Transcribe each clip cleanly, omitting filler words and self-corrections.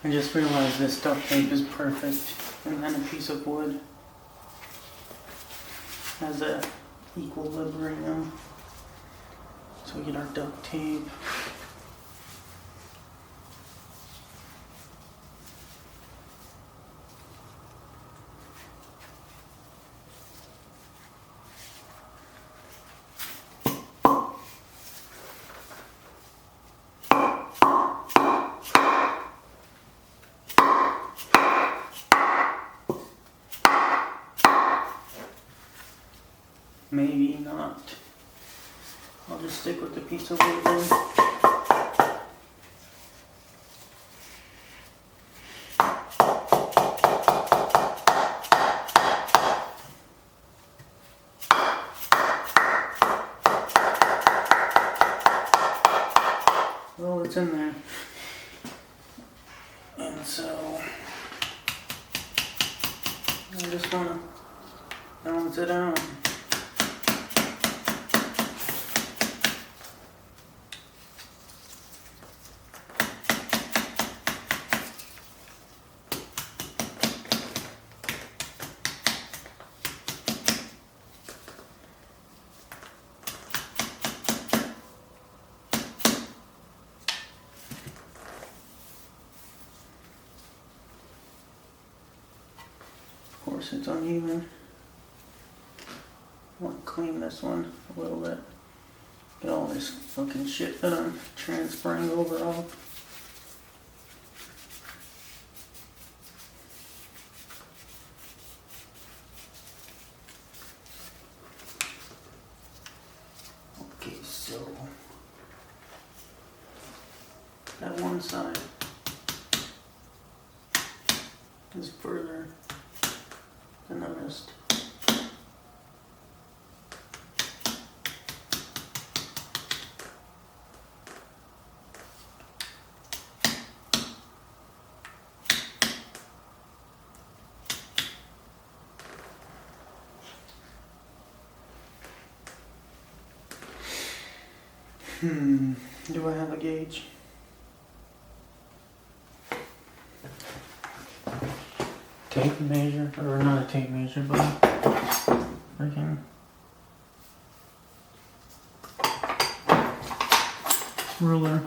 I just realized this duct tape is perfect, and then a piece of wood has a equilibrium. So we get our duct tape. Maybe not. I'll just stick with the piece of wood then. Well, it's in there. And so I just want to balance it out. Of course it's uneven. I want to clean this one a little bit. Get all this fucking shit that I'm transferring over off. Okay, so that one side is further than the rest. Do I have a gauge? Tape measure, or not a tape measure, but freaking ruler.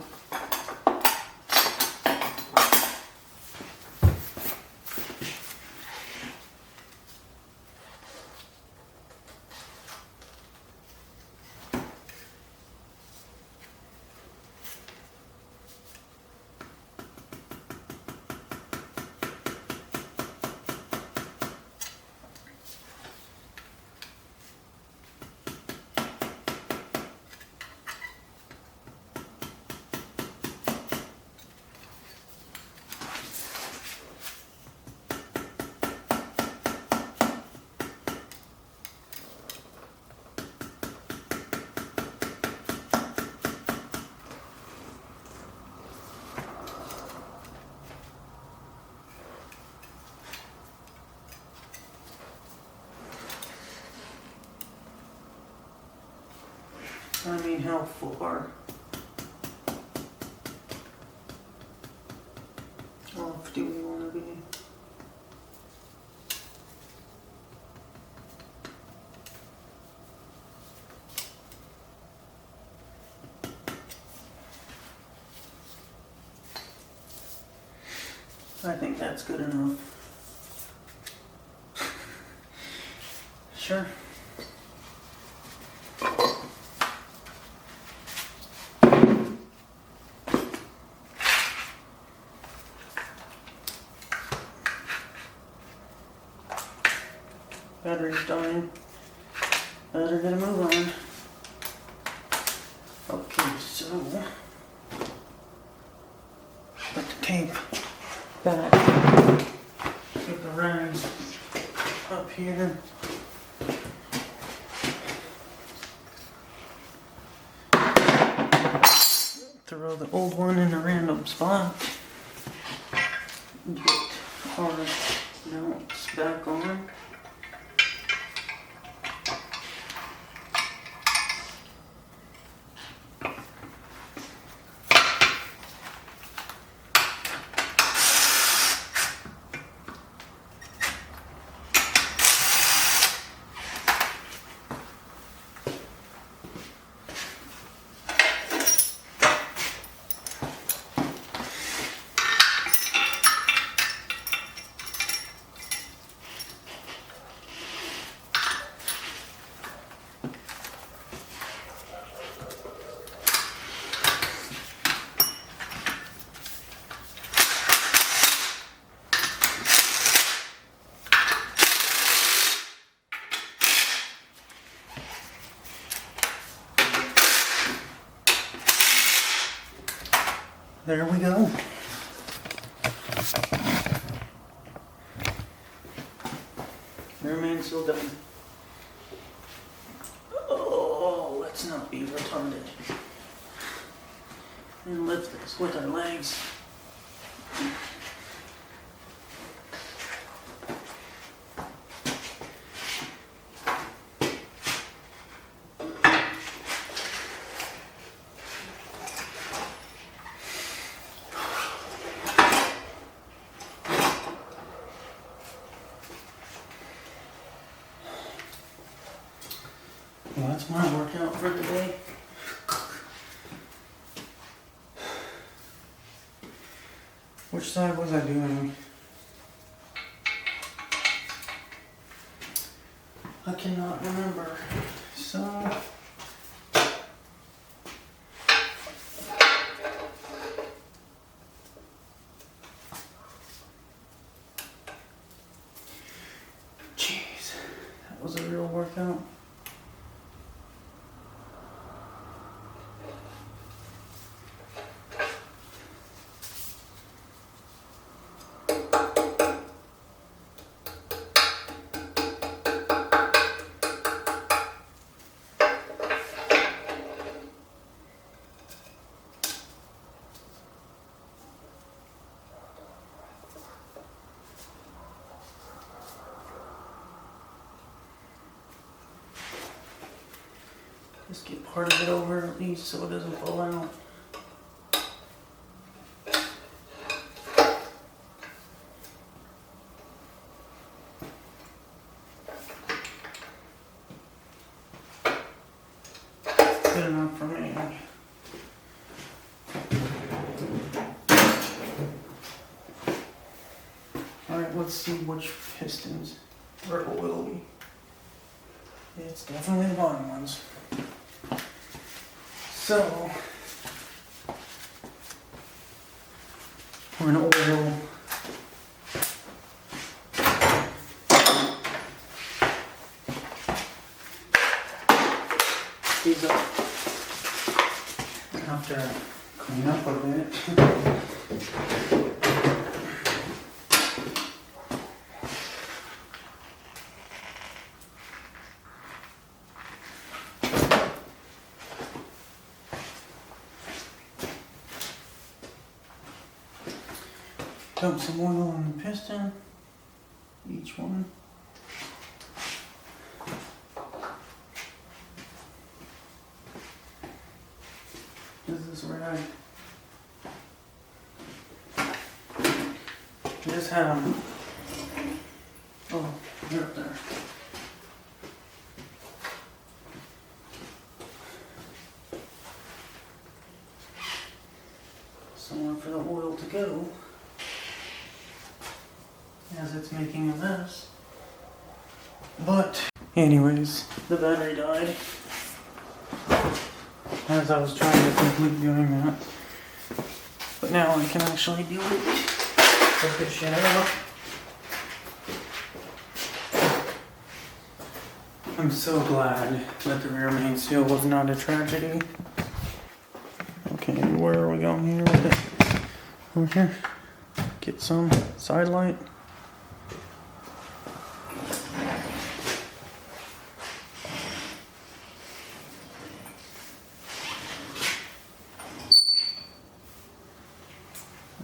I mean, how far off do we want to be? I think that's good enough. Sure. Battery's dying. Better get a move on. Okay, so put the tape back. Get the rags up here. Throw the old one in a random spot. Get our mounts back on. there we go. Rear seal done. Oh, let's not be retarded. And lift this with our legs. Well, that's my workout for the day. Which side was I doing? I cannot remember. So jeez, that was a real workout. Just get part of it over at least so it doesn't fall out. Good enough for me. Alright, let's see which pistons or oily. It's definitely the bottom ones. So, we're gonna oil these up. I have to clean up a bit. Dump some oil on the piston, each one. This is where I just had them. Oh, they're up there. Somewhere for the oil to go. As it's making a mess. But anyways, the battery died as I was trying to complete doing that. But now I can actually do it. Put this shit out. I'm so glad that the rear main seal was not a tragedy. Okay, where are we going here with it? Over here. Get some side light.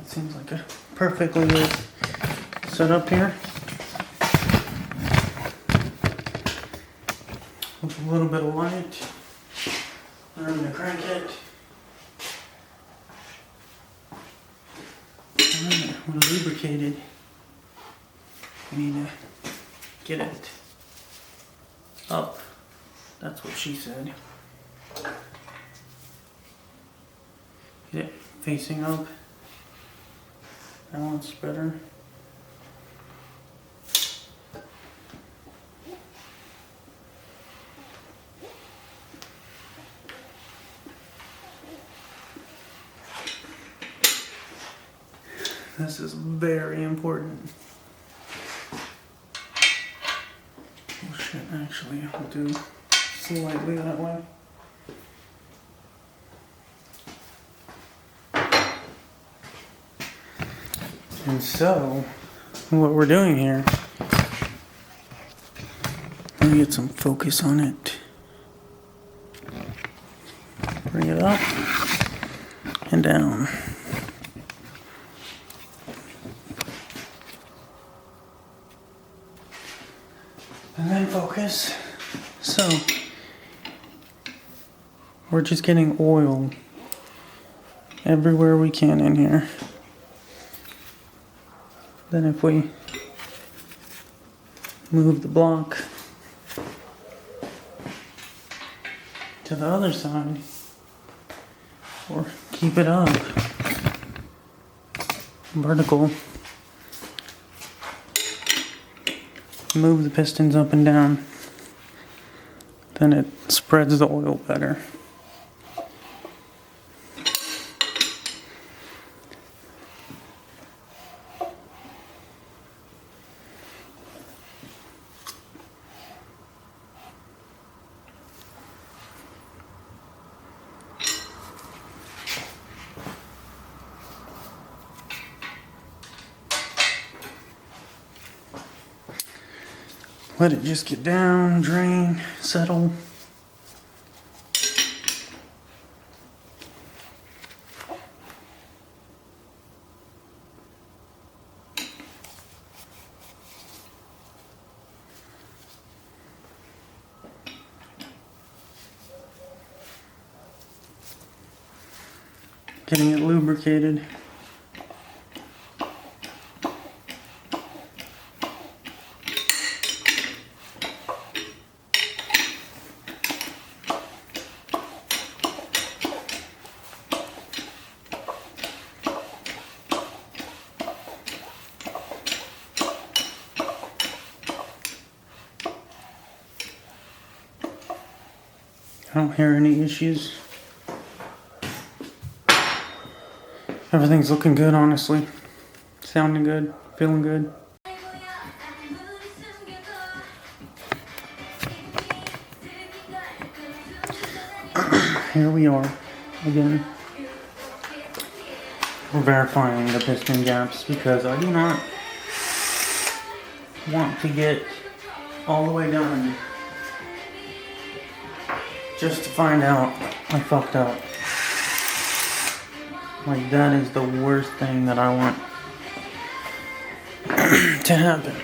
Seems like a perfectly good setup here. With a little bit of light. I'm going to crank it. And when lubricated, we need to get it up. That's what she said. Get it facing up. Balance better. This is very important. Oh shit, actually I'll do slightly that way. And so, what we're doing here, let me get some focus on it. Bring it up and down. And then focus. So, we're just getting oil everywhere we can in here. Then if we move the block to the other side, or keep it up vertical, move the pistons up and down, then it spreads the oil better. Let it just get down, drain, settle. Getting it lubricated. I don't hear any issues. Everything's looking good, honestly. Sounding good, feeling good. Here we are again. We're verifying the piston gaps because I do not want to get all the way done just to find out I fucked up. Like, that is the worst thing that I want to happen.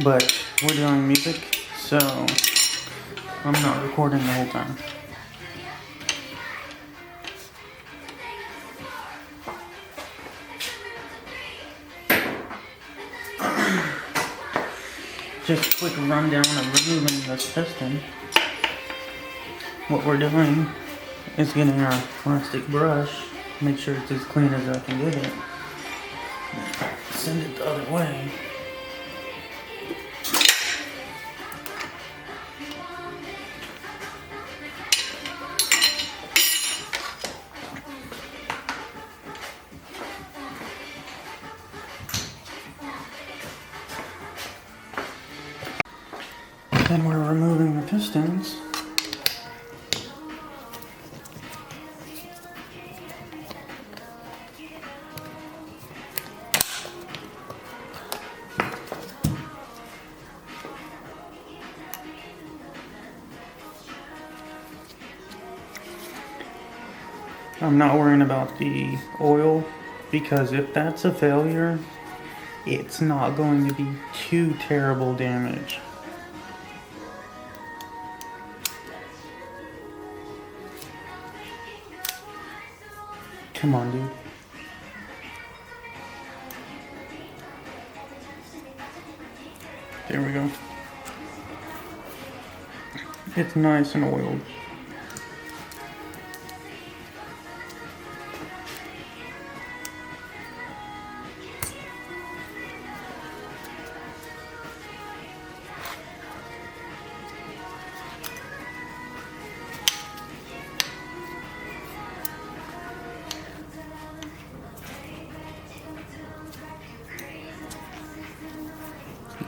But we're doing music, so I'm not recording the whole time. Just a quick rundown of removing this piston. What we're doing is getting our plastic brush, make sure it's as clean as I can get it. Send it the other way. Then we're removing the pistons. I'm not worrying about the oil because if that's a failure, it's not going to be too terrible damage. Come on, dude. There we go. It's nice and oiled.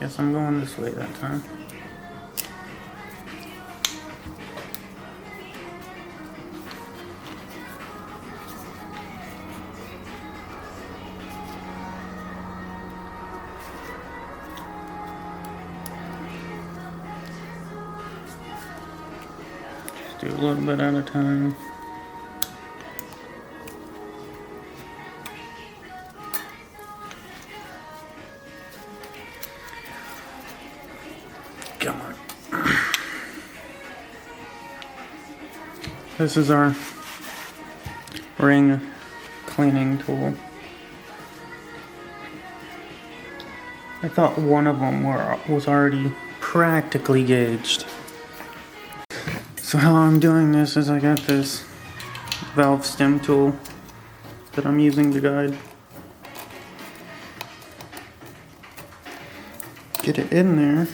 Guess I'm going this way that time. Just do a little bit at a time. Come on. This is our ring cleaning tool. I thought one of them was already practically gauged. So how I'm doing this is I got this valve stem tool that I'm using to guide. Get it in there.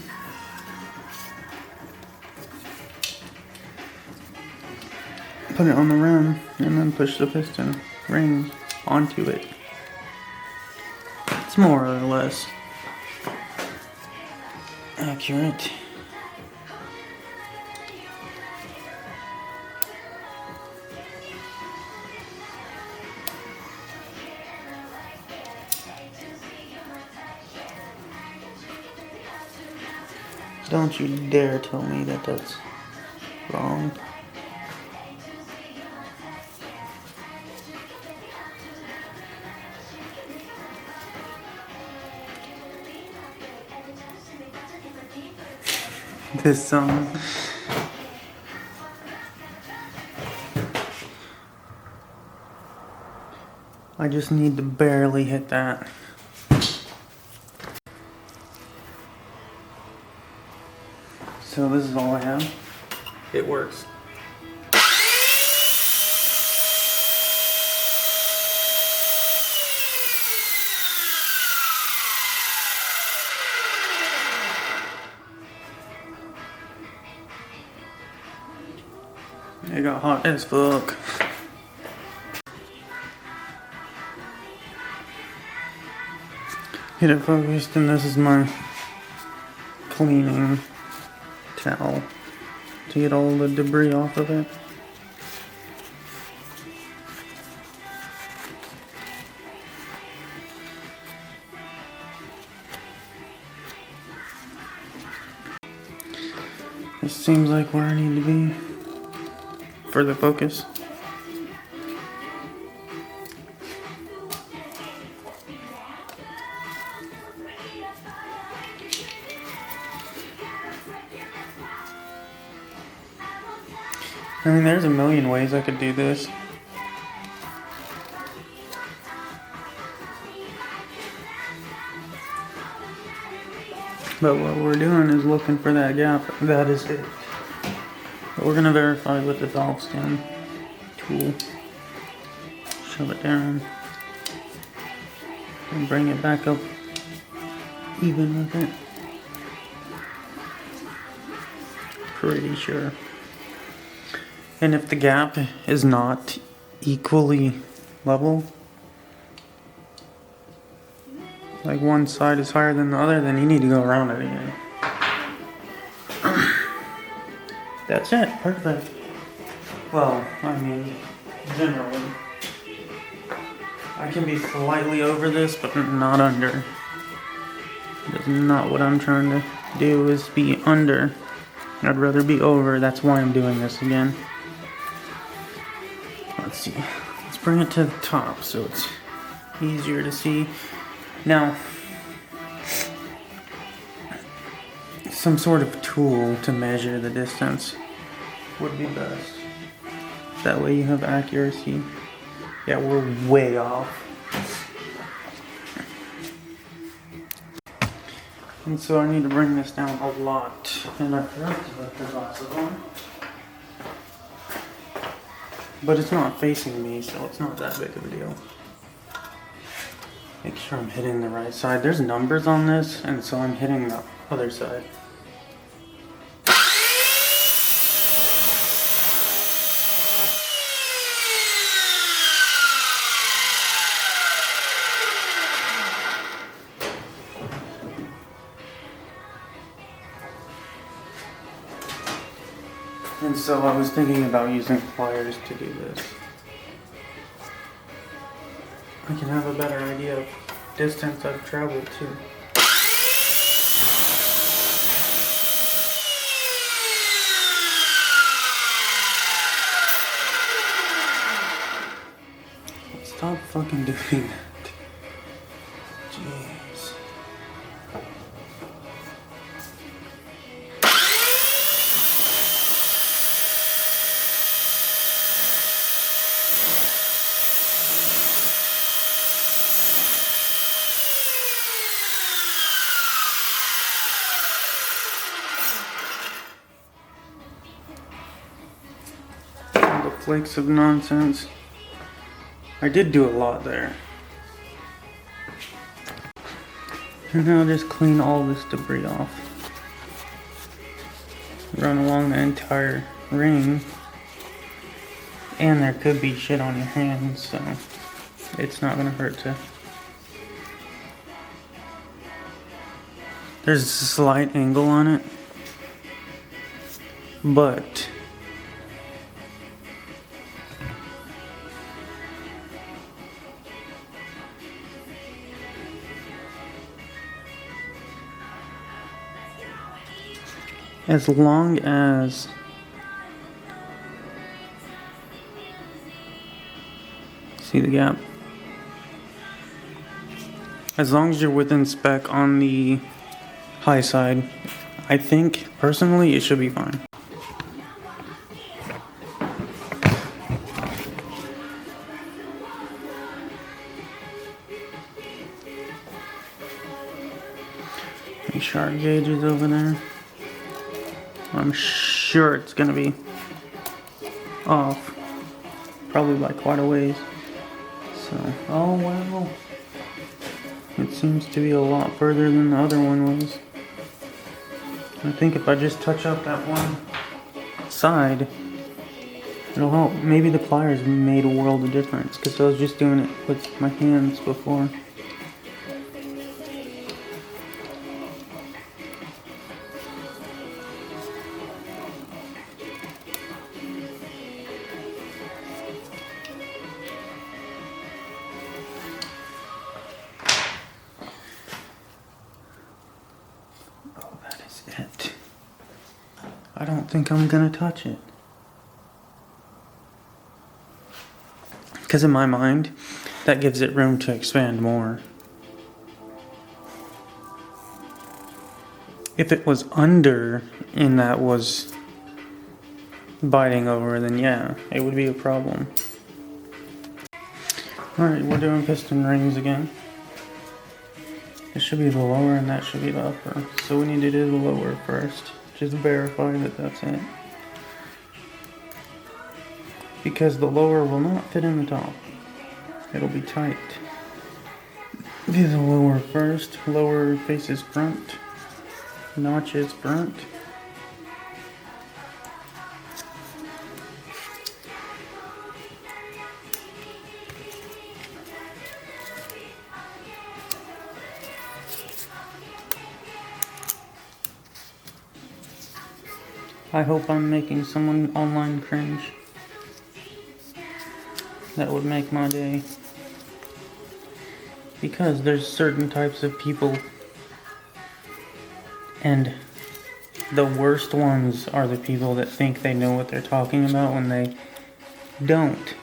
Put it on the rim and then push the piston ring onto it. It's more or less accurate. Don't you dare tell me that that's wrong. This song. I just need to barely hit that. So this is all I have. It works. It got hot as fuck. Get it focused, and this is my cleaning towel to get all the debris off of it. This seems like where I need to be for the focus. I mean, there's a million ways I could do this. But what we're doing is looking for that gap. That is it. But we're gonna verify with the valve stem tool. Shove it down. And bring it back up even with it. Pretty sure. And if the gap is not equally level, like one side is higher than the other, then you need to go around it again. That's it, perfect. Well, I mean, generally. I can be slightly over this, but not under. That's not what I'm trying to do, is be under. I'd rather be over, that's why I'm doing this again. Let's see, let's bring it to the top so it's easier to see. Now, some sort of tool to measure the distance would be best. That way you have accuracy. Yeah, we're way off. And so I need to bring this down a lot. And I forgot to put the glasses on. But it's not facing me, so it's not that big of a deal. Make sure I'm hitting the right side. There's numbers on this, and so I'm hitting the other side. So I was thinking about using pliers to do this. I can have a better idea of distance I've traveled too. Stop fucking doing that. Jeez. All the flakes of nonsense. I did do a lot there. And now just clean all this debris off. Run along the entire ring. And there could be shit on your hands, so it's not gonna hurt to. There's a slight angle on it, but as long as see the gap, as long as you're within spec on the high side, I think personally it should be fine. Make sure our gauge is over there. I'm sure it's gonna be off, probably by quite a ways. So, oh wow, it seems to be a lot further than the other one was. I think if I just touch up that one side, it'll help. Maybe the pliers made a world of difference because I was just doing it with my hands before. I don't think I'm gonna touch it. Because in my mind, that gives it room to expand more. If it was under and that was biting over, then yeah, it would be a problem. Alright, we're doing piston rings again. This should be the lower and that should be the upper. So we need to do the lower first. Just verify that that's it. Because the lower will not fit in the top. It'll be tight. Do the lower first. Lower faces front. Notches front. I hope I'm making someone online cringe. That would make my day. Because there's certain types of people, and the worst ones are the people that think they know what they're talking about when they don't.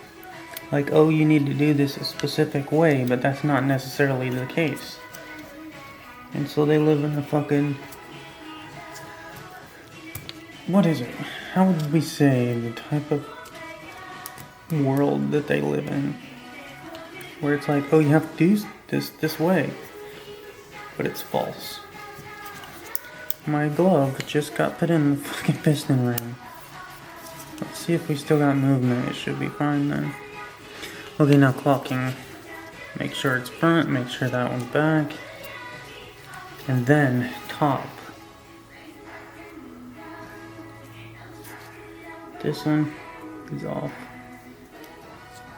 Like, oh, you need to do this a specific way, but that's not necessarily the case. And so they live in a fucking... What is it? How would we say the type of world that they live in? Where it's like, oh, you have to do this way. But it's false. My glove just got put in the fucking piston ring. Let's see if we still got movement. It should be fine then. Okay, now clocking. Make sure it's front, make sure that one's back. And then top. This one is off.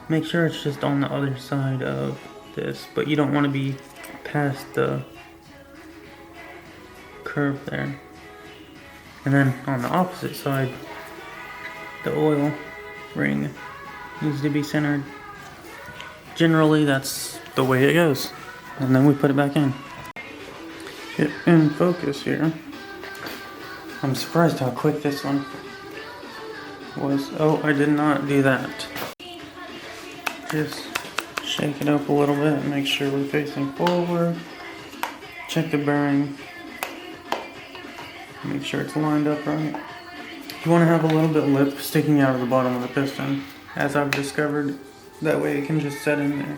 Make sure it's just on the other side of this, but you don't want to be past the curve there. And then on the opposite side, the oil ring needs to be centered. Generally, that's the way it goes. And then we put it back in. Get in focus here. I'm surprised how quick this one was. Oh, I did not do that. Just shake it up a little bit and make sure we're facing forward. Check the bearing. Make sure it's lined up right. You want to have a little bit lip sticking out of the bottom of the piston, as I've discovered. That way it can just set in there.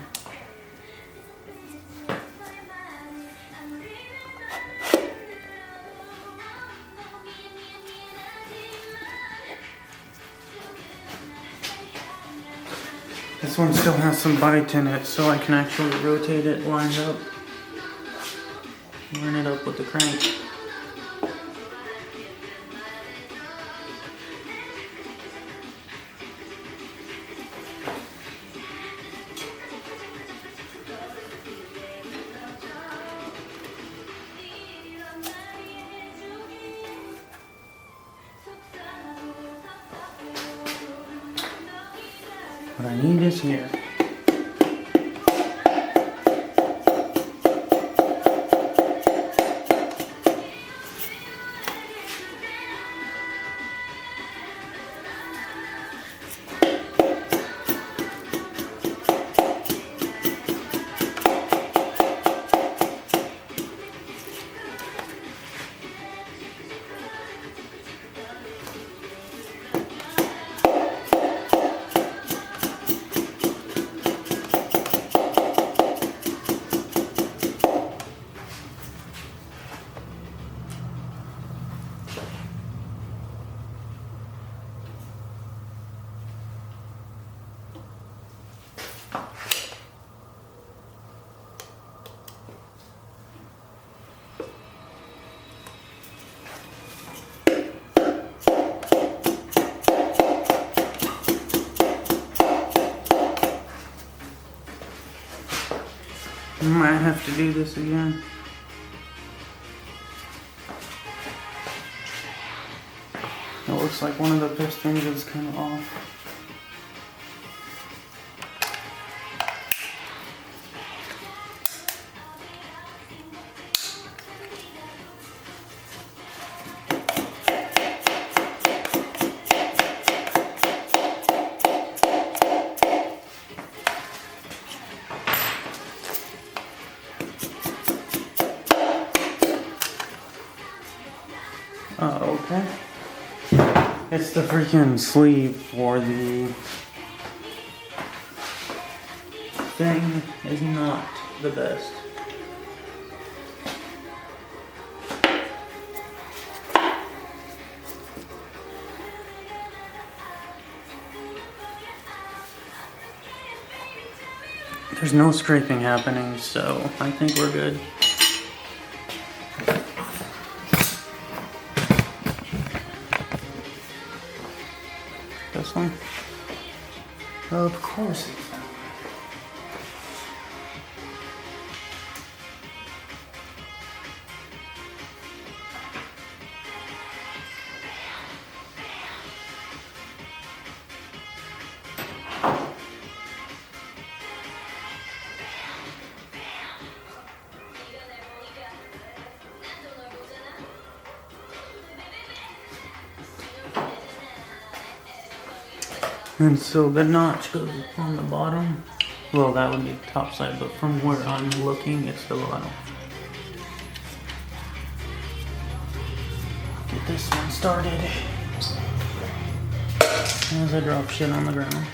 This one still has some bite in it, so I can actually rotate it lined up. Line it up with the crank. What I need is here. Might have to do this again. It looks like one of the pistons is kind of off. Okay. It's the freaking sleeve for the thing is not the best. There's no scraping happening, so I think we're good. This one? Of course it's that. And so the notch goes on the bottom. Well, that would be the top side, but from where I'm looking, it's the bottom. Get this one started as I drop shit on the ground.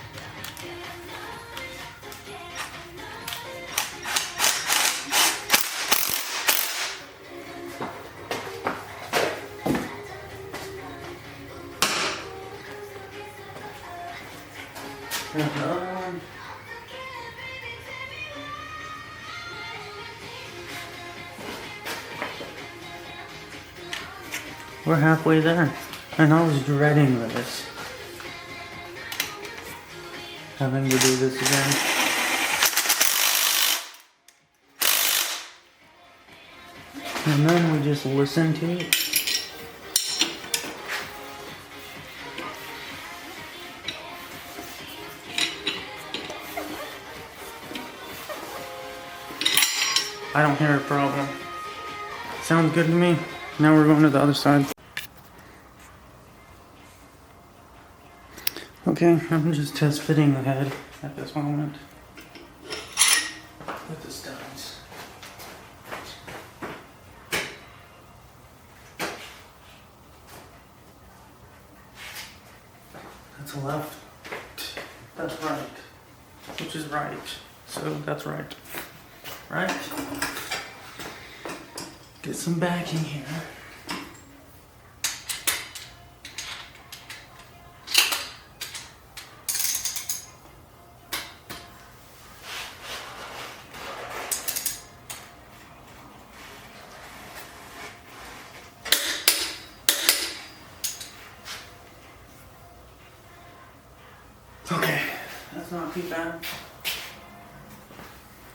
We're halfway there, and I was dreading this. Having to do this again. And then we just listen to it. I don't hear a problem. Sounds good to me. Now we're going to the other side. Okay, I'm just test fitting the head at this moment with the studs. That's left. That's right. Which is right. So that's right. Right? Get some backing here. Okay, that's not too bad.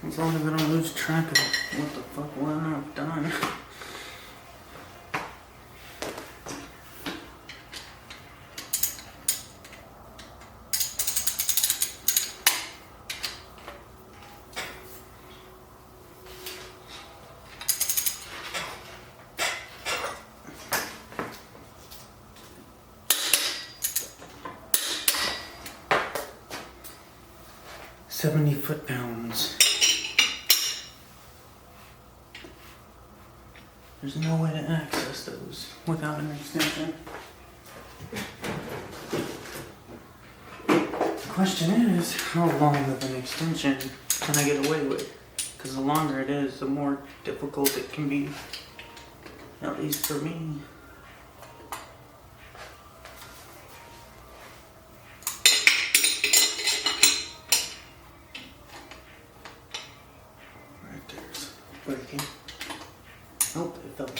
As long as I don't lose track of what the fuck what I've done. $70 foot-pounds. There's no way to access those without an extension. The question is, how long of an extension can I get away with? Because the longer it is, the more difficult it can be. At least for me. Right there's breaking. Oh, it fell down.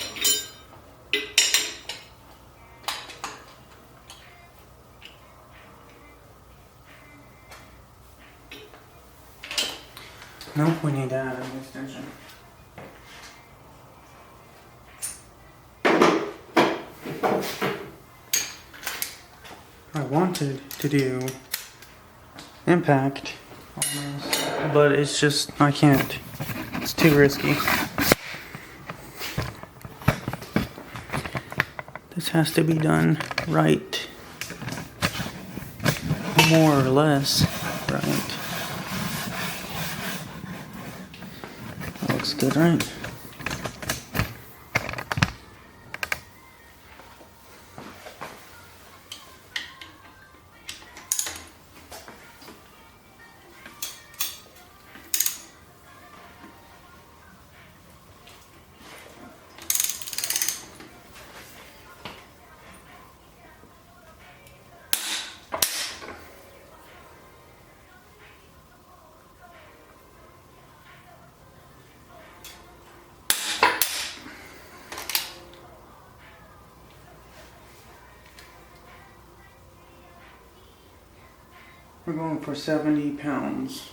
Nope, we need to add an extension. I wanted to do impact on this, but it's just, I can't. It's too risky. This has to be done right. More or less right. That looks good, right? We're going for 70 pounds.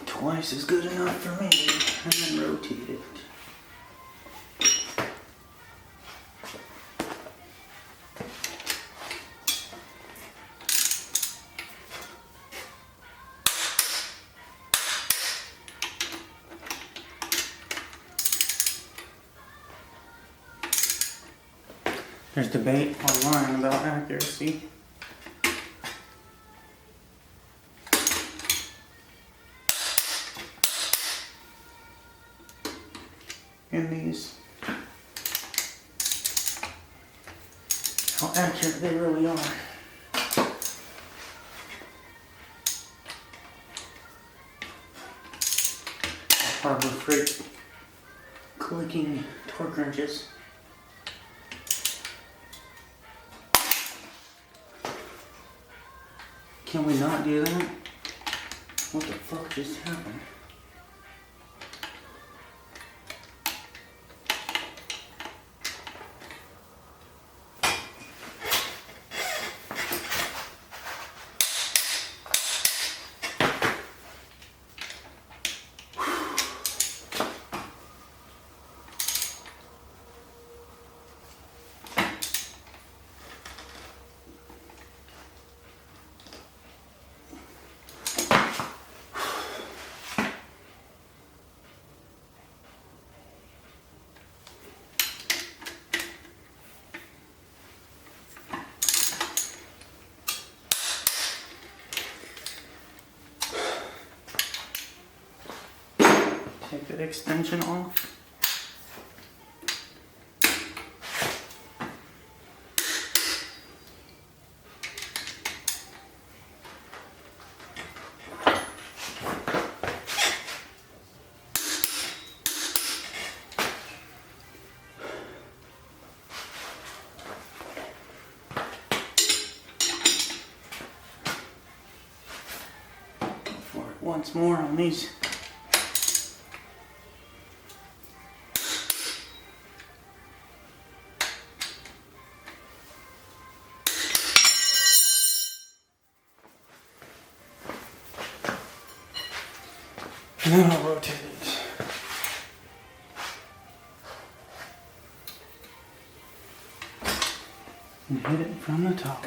Twice is good enough for me, and then rotate it. There's debate online about accuracy. In these. How accurate they really are. Harbor Freight clicking torque wrenches. Can we not do that? What the fuck just happened? take the extension off. Once more on these. And then I'll rotate it. And hit it from the top.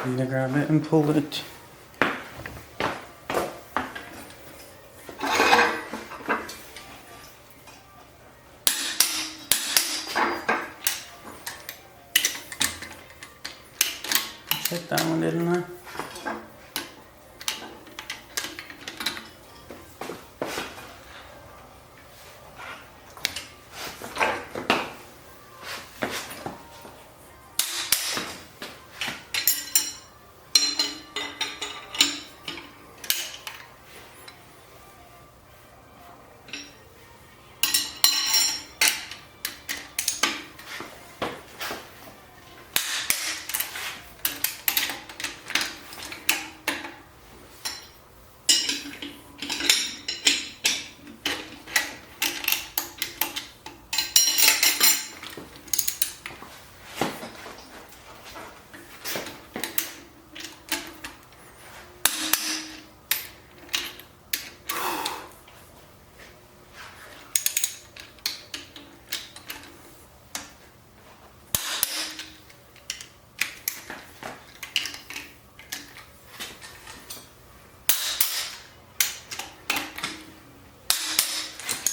Need to grab it and pull it. Hit that one, didn't I?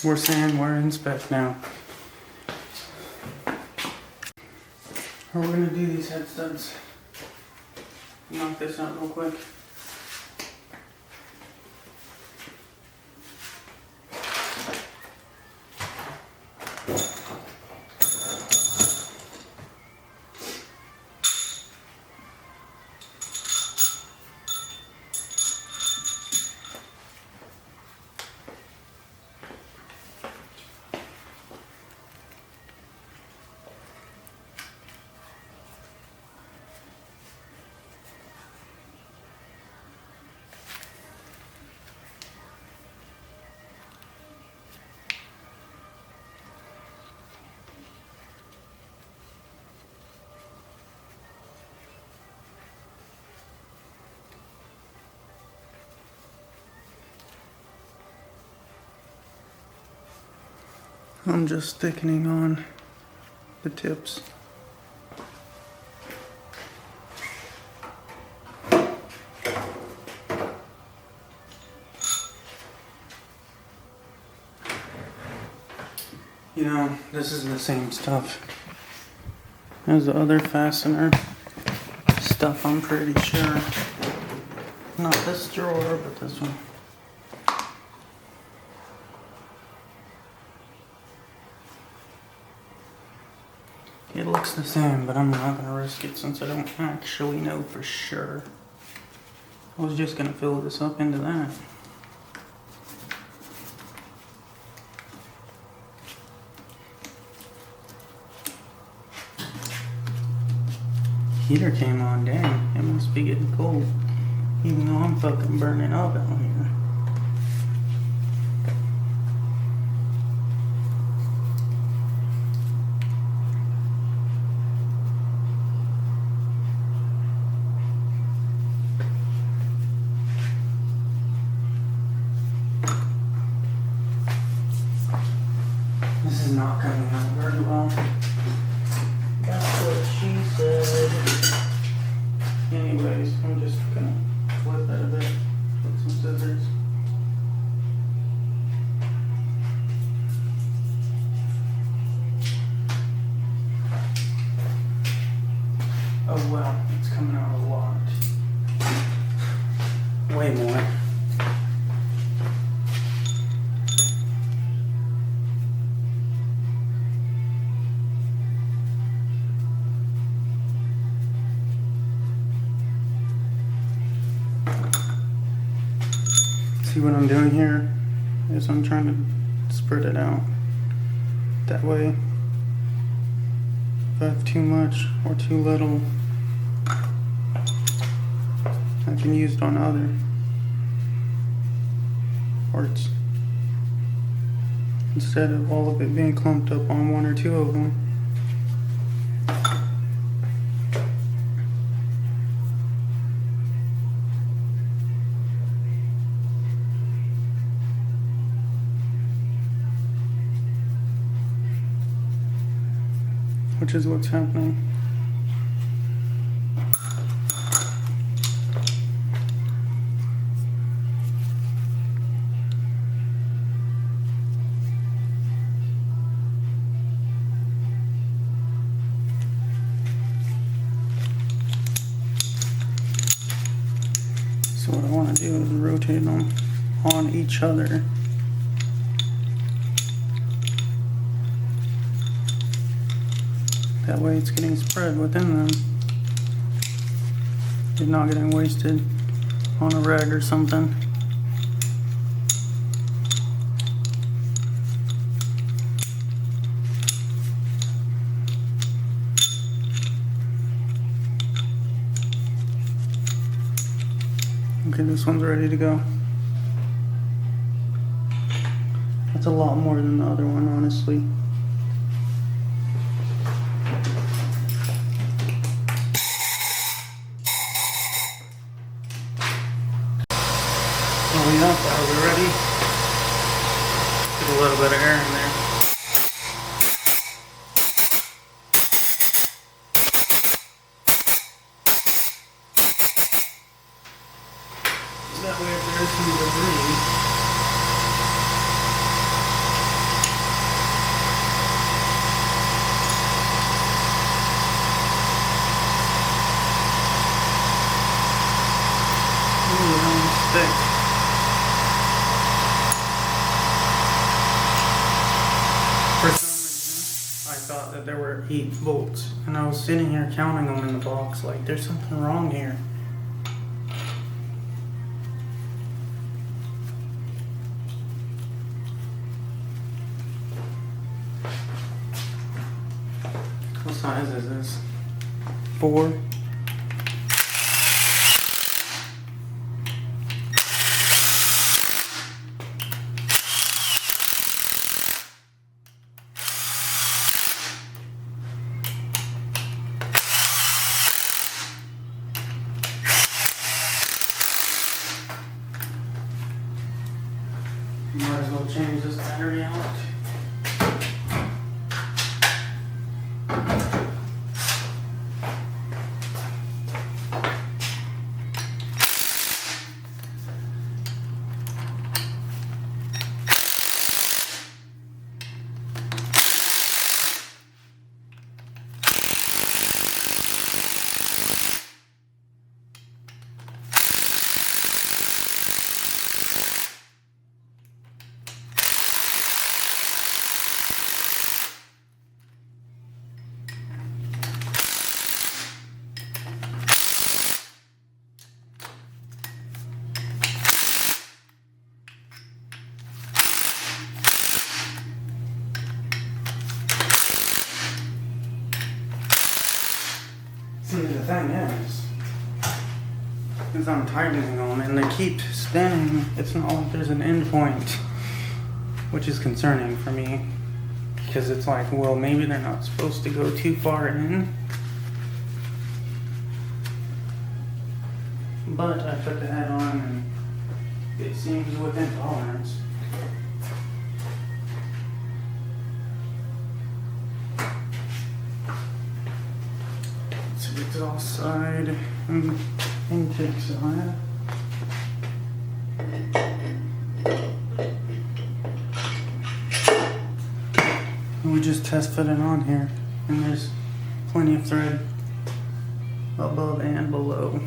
We're saying we're in spec now. We're gonna do these head studs. Knock this out real quick. I'm just thickening on the tips. You know, this is the same stuff as the other fastener stuff, I'm pretty sure. Not this drawer, but this one. It looks the same, but I'm not going to risk it since I don't actually know for sure. I was just going to fill this up into that. heater came on, dang, it must be getting cold. Even though I'm fucking burning up out here. This is not coming out very well. That's what she said. Anyways, I'm just gonna flip that a bit with some scissors. Oh wow, it's coming out a lot. Way more. See what I'm doing here is I'm trying to spread it out. That way, if I have too much or too little, I can use it on other parts instead of all of it being clumped up on one or two of them. Which is what's happening. So what I want to do is rotate them on each other. That way it's getting spread within them. It's not getting wasted on a rag or something. Okay, this one's ready to go. That's a lot more than the other one, honestly. That was ready. Get a little bit of air in there. That way if there's some debris, thick. For some reason, I thought that there were 8 bolts, and I was sitting here counting them in the box like there's something wrong here. What size is this? 4. Might as well change this battery out. See, the thing is I'm tightening them and they keep spinning. It's not like there's an end point, which is concerning for me. Because it's like, well, maybe they're not supposed to go too far in. But I put the head on and it seems within tolerance. It's the exhaust side and intake side. We just test fit it on here, and there's plenty of thread above and below.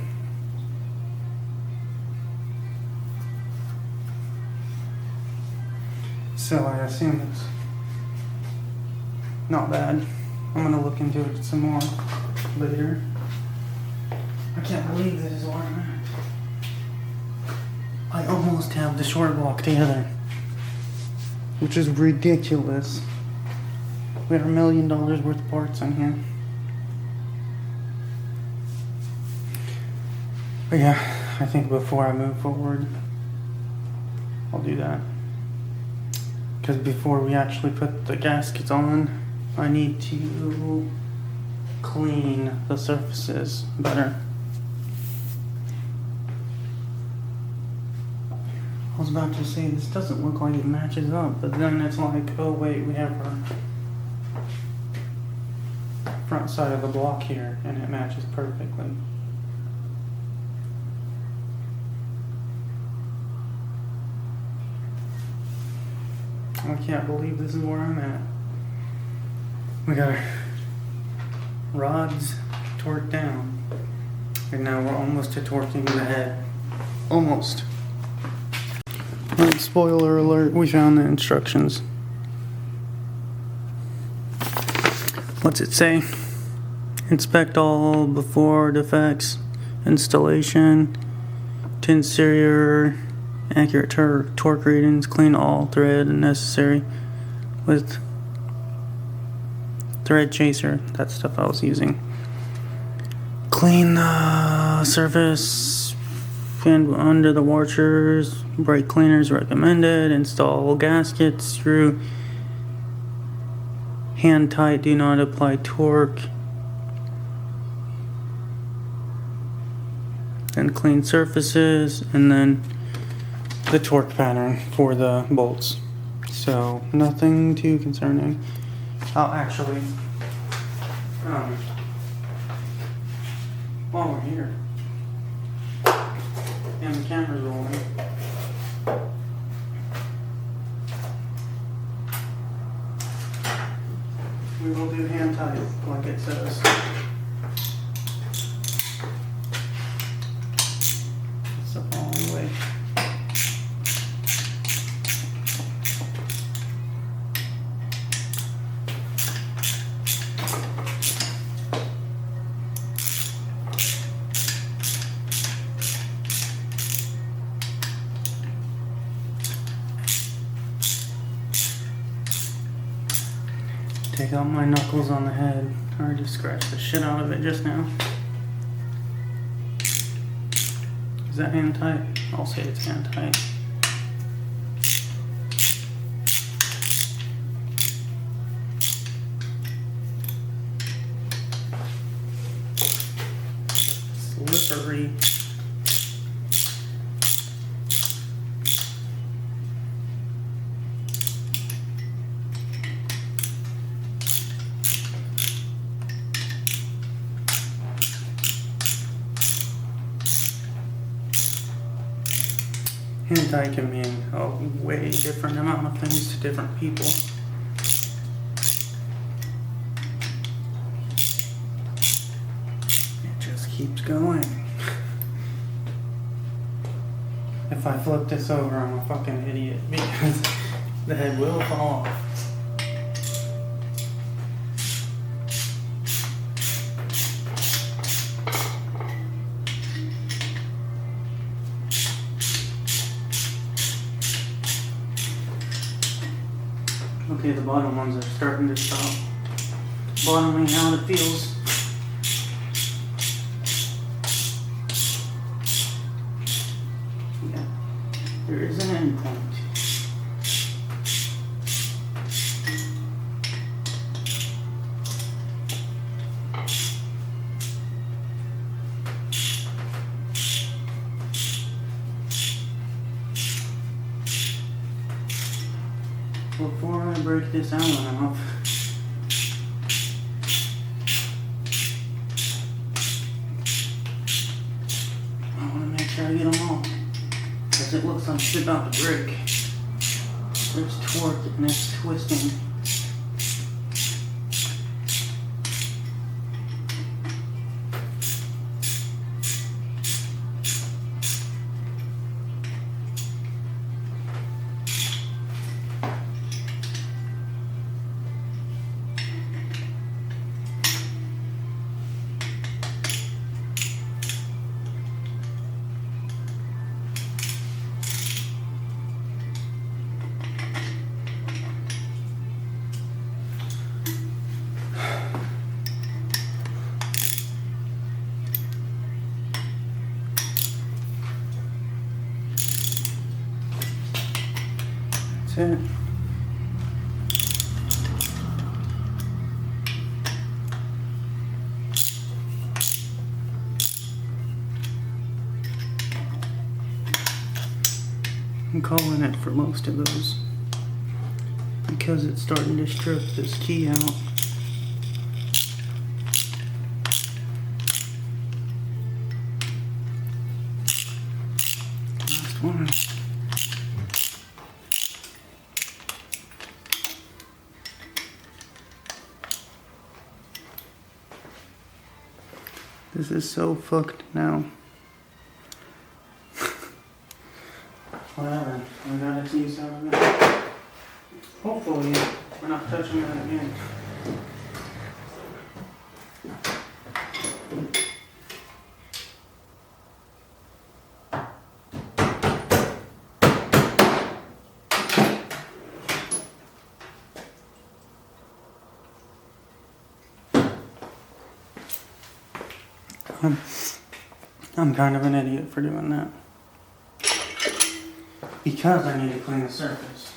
So I assume it's not bad. I'm gonna look into it some more later. I can't believe this is where I'm at. I almost have the short block together, which is ridiculous. We have $1 million worth of parts in here. But yeah, I think before I move forward, I'll do that. Because before we actually put the gaskets on, I need to clean the surfaces better. I was about to say this doesn't look like it matches up, but then it's like, oh wait, we have our front side of the block here and it matches perfectly. I can't believe this is where I'm at. We got our rods torqued down and now we're almost to torquing the head. Almost. And spoiler alert, we found the instructions. What's it say? Inspect all before defects, installation, to ensure accurate torque readings, clean all thread necessary with thread chaser. That stuff I was using. Clean the surface and under the washers. Brake cleaners recommended. Install gaskets. Screw hand tight. Do not apply torque. Then clean surfaces, and then the torque pattern for the bolts. So nothing too concerning. I'll actually, while we're here and the camera's rolling, we will do hand tight like it says. It's the wrong way. Take out my knuckles on the head. I already scratched the shit out of it just now. Is that hand tight? I'll say it's hand tight. Slippery. Hand tight can mean a way different amount of things to different people. It just keeps going. If I flip this over, I'm a fucking idiot because the head will fall off. Okay, the bottom ones are starting to stop bottoming out, it feels. there is an end point. Before I break this Allen off, I want to make sure I get them all, because it looks like it's about to break. There's torque and it's twisting. That's it. I'm calling it for most of those because it's starting to strip this key out. Last one. This is so fucked now. Whatever, we got its use out of it. Hopefully, we're not touching that again. I'm kind of an idiot for doing that. Because I need to clean the surface.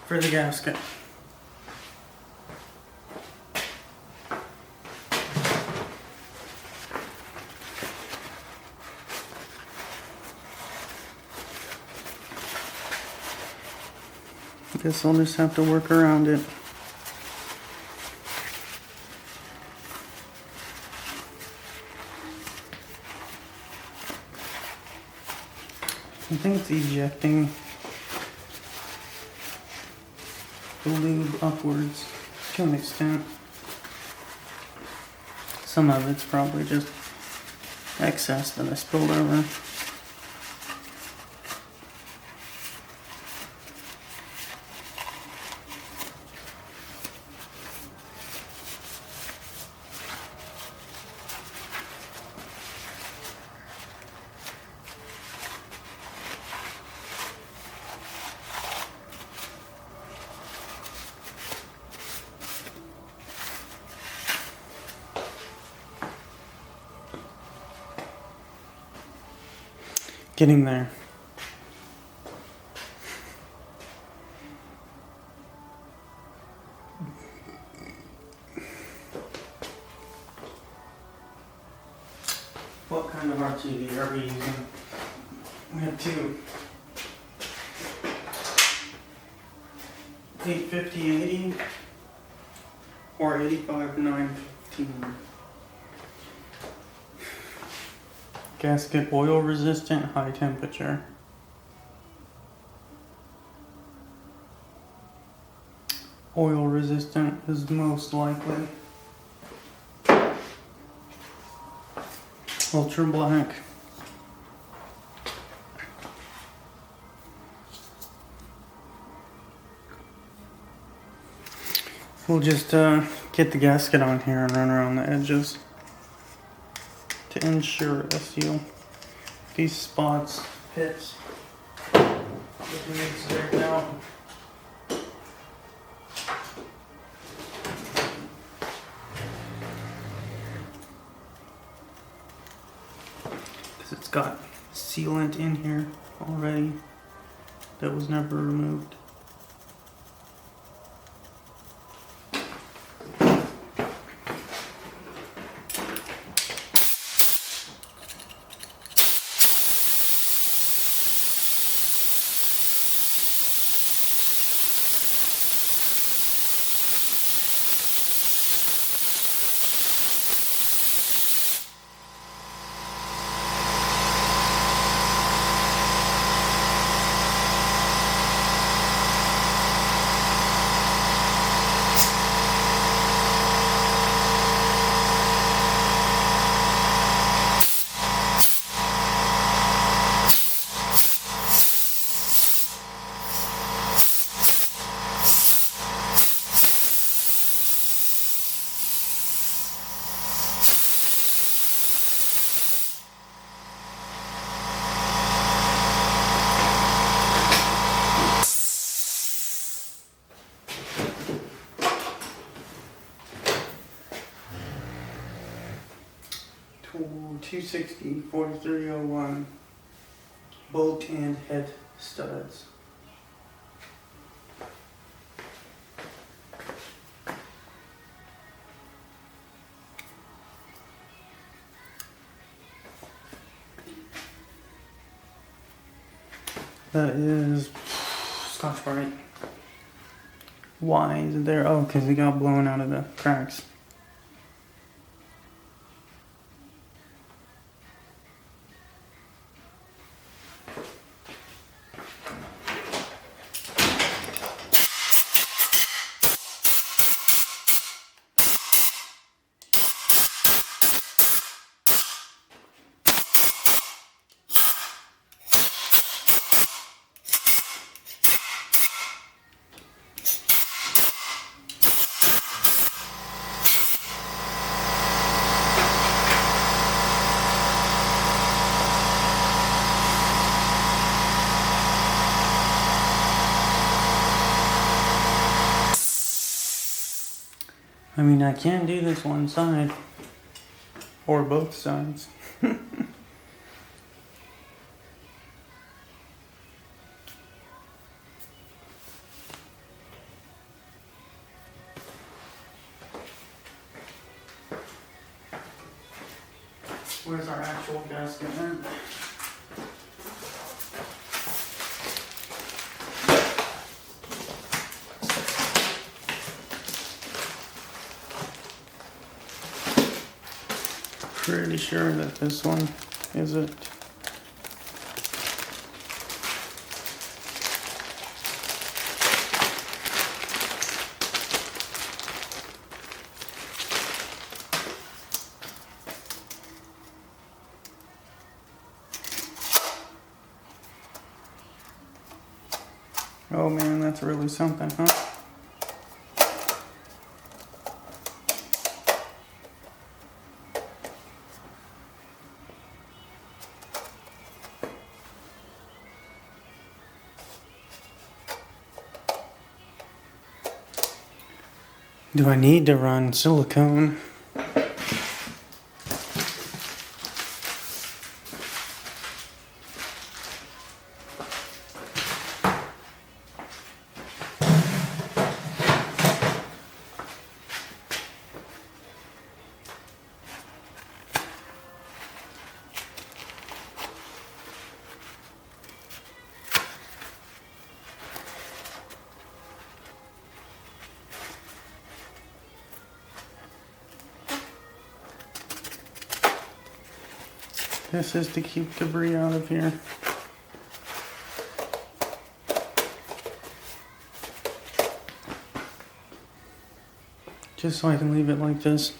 For the gasket. Guess I'll just have to work around it. I think it's ejecting the lube upwards to an extent. Some of it's probably just excess that I spilled over. Getting there. What kind of RTV are we using? We have two. 850/80 or 85/915. Gasket oil resistant, high temperature. Oil resistant is most likely. Ultra black. We'll just get the gasket on here and run around the edges to ensure a seal. These spots, pits, just need straightened out. got sealant in here already that was never removed. Tool 260 4301 bolt and head studs. That is Scotch-Brite. Why is it there? Oh, because it got blown out of the cracks. I mean, I can do this one side, or both sides. Where's our actual gasket at? Pretty sure that this one is it. Oh man, that's really something, huh? Do I need to run silicone? This is to keep debris out of here. Just so I can leave it like this.